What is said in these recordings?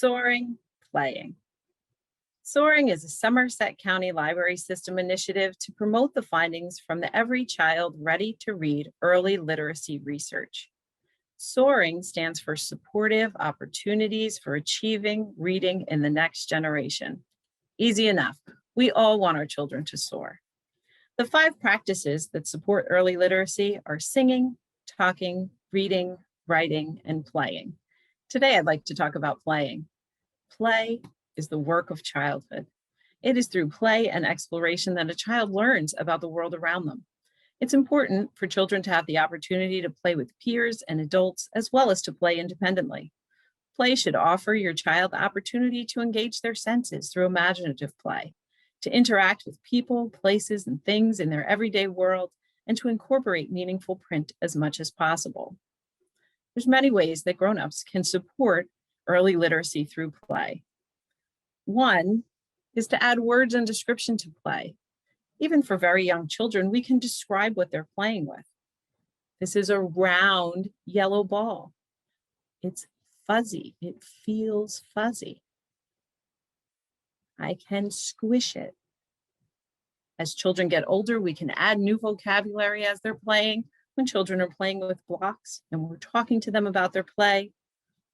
SOARING, playing. SOARING is a Somerset County Library System initiative to promote the findings from the Every Child Ready to Read early literacy research. SOARING stands for Supportive Opportunities for Achieving Reading in the Next Generation. Easy enough. We all want our children to soar. The 5 practices that support early literacy are singing, talking, reading, writing, and playing. Today, I'd like to talk about playing. Play is the work of childhood. It is through play and exploration that a child learns about the world around them. It's important for children to have the opportunity to play with peers and adults, as well as to play independently. Play should offer your child the opportunity to engage their senses through imaginative play, to interact with people, places, and things in their everyday world, and to incorporate meaningful print as much as possible. There's many ways that grown-ups can support early literacy through play. One is to add words and description to play. Even for very young children, we can describe what they're playing with. This is a round yellow ball. It's fuzzy. It feels fuzzy. I can squish it. As children get older, we can add new vocabulary as they're playing. When children are playing with blocks and we're talking to them about their play,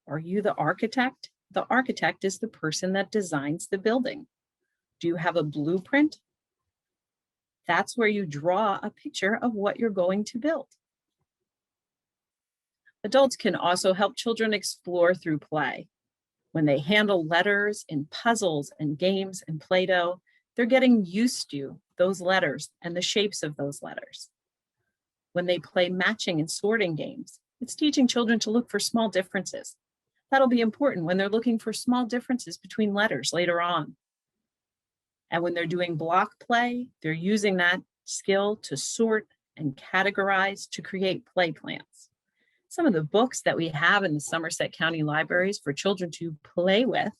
are you the architect? The architect is the person that designs the building. Do you have a blueprint? That's where you draw a picture of what you're going to build. Adults can also help children explore through play. When they handle letters in puzzles and games and Play-Doh, they're getting used to those letters and the shapes of those letters. When they play matching and sorting games, it's teaching children to look for small differences. That'll be important when they're looking for small differences between letters later on. And when they're doing block play, they're using that skill to sort and categorize to create play plans. Some of the books that we have in the Somerset County Libraries for children to play with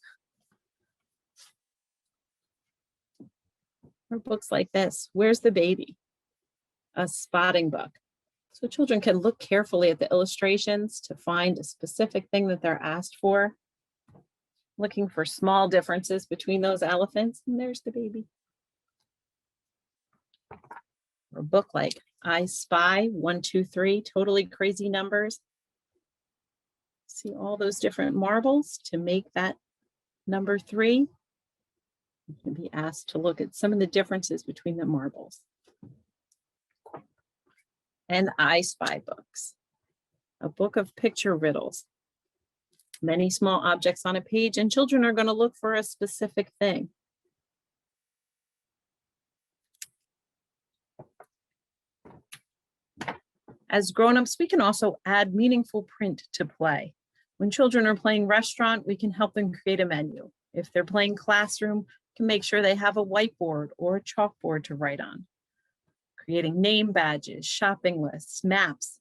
are books like this. Where's the Baby? A spotting book. So children can look carefully at the illustrations to find a specific thing that they're asked for, looking for small differences between those elephants, and there's the baby. Or a book like I Spy 1, 2, 3, Totally Crazy Numbers. See all those different marbles to make that number 3. You can be asked to look at some of the differences between the marbles. And I Spy books, a book of picture riddles. Many small objects on a page, and children are going to look for a specific thing. As grown-ups, we can also add meaningful print to play. When children are playing restaurant, we can help them create a menu. If they're playing classroom, we can make sure they have a whiteboard or a chalkboard to write on. Creating name badges, shopping lists, maps.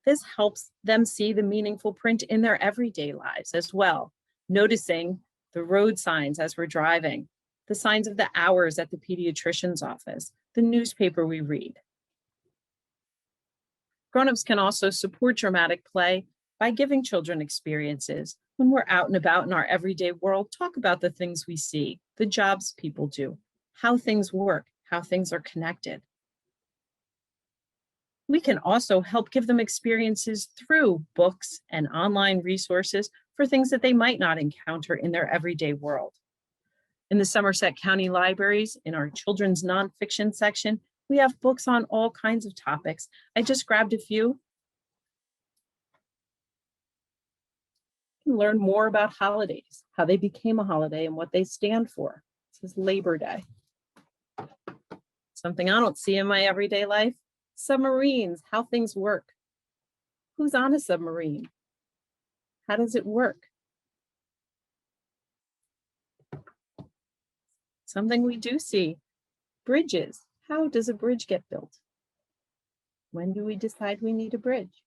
This helps them see the meaningful print in their everyday lives as well. Noticing the road signs as we're driving, the signs of the hours at the pediatrician's office, the newspaper we read. Grown-ups can also support dramatic play by giving children experiences. When we're out and about in our everyday world, talk about the things we see, the jobs people do, how things work, how things are connected. We can also help give them experiences through books and online resources for things that they might not encounter in their everyday world. In the Somerset County Libraries, in our children's nonfiction section, we have books on all kinds of topics. I just grabbed a few. You can learn more about holidays, how they became a holiday and what they stand for. This is Labor Day. Something I don't see in my everyday life. Submarines, how things work. Who's on a submarine? How does it work? Something we do see, bridges. How does a bridge get built? When do we decide we need a bridge?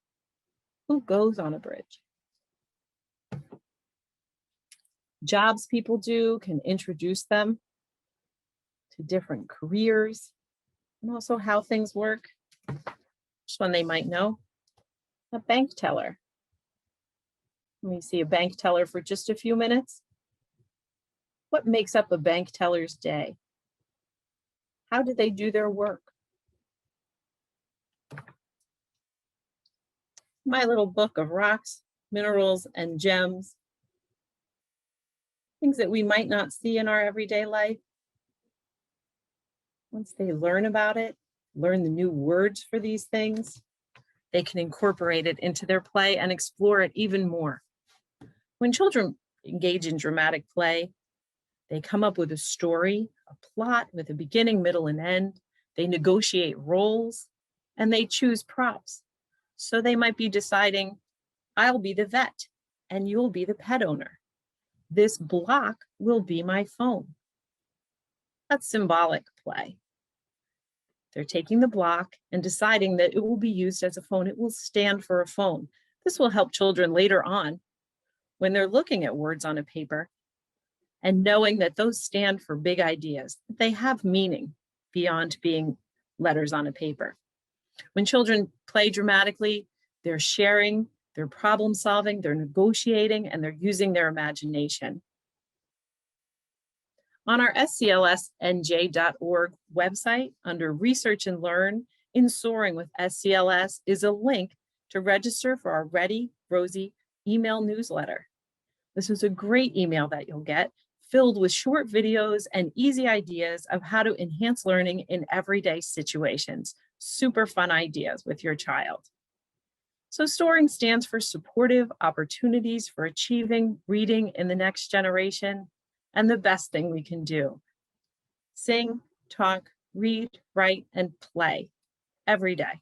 Who goes on a bridge? Jobs people do can introduce them to different careers and also how things work. Just one they might know, a bank teller. Let me see a bank teller for just a few minutes. What makes up a bank teller's day? How do they do their work? My little book of rocks, minerals, and gems, things that we might not see in our everyday life. Once they learn about it, learn the new words for these things, they can incorporate it into their play and explore it even more. When children engage in dramatic play, they come up with a story, a plot with a beginning, middle, and end. They negotiate roles and they choose props. So they might be deciding, I'll be the vet and you'll be the pet owner. This block will be my phone. That's symbolic play. They're taking the block and deciding that it will be used as a phone. It will stand for a phone. This will help children later on when they're looking at words on a paper and knowing that those stand for big ideas. They have meaning beyond being letters on a paper. When children play dramatically, they're sharing, they're problem solving, they're negotiating, and they're using their imagination. On our SCLSNJ.org website, under Research and Learn, in Soaring with SCLS is a link to register for our Ready, Rosie email newsletter. This is a great email that you'll get, filled with short videos and easy ideas of how to enhance learning in everyday situations. Super fun ideas with your child. So SOARING stands for Supportive Opportunities for Achieving Reading in the Next Generation, and the best thing we can do. Sing, talk, read, write, and play every day.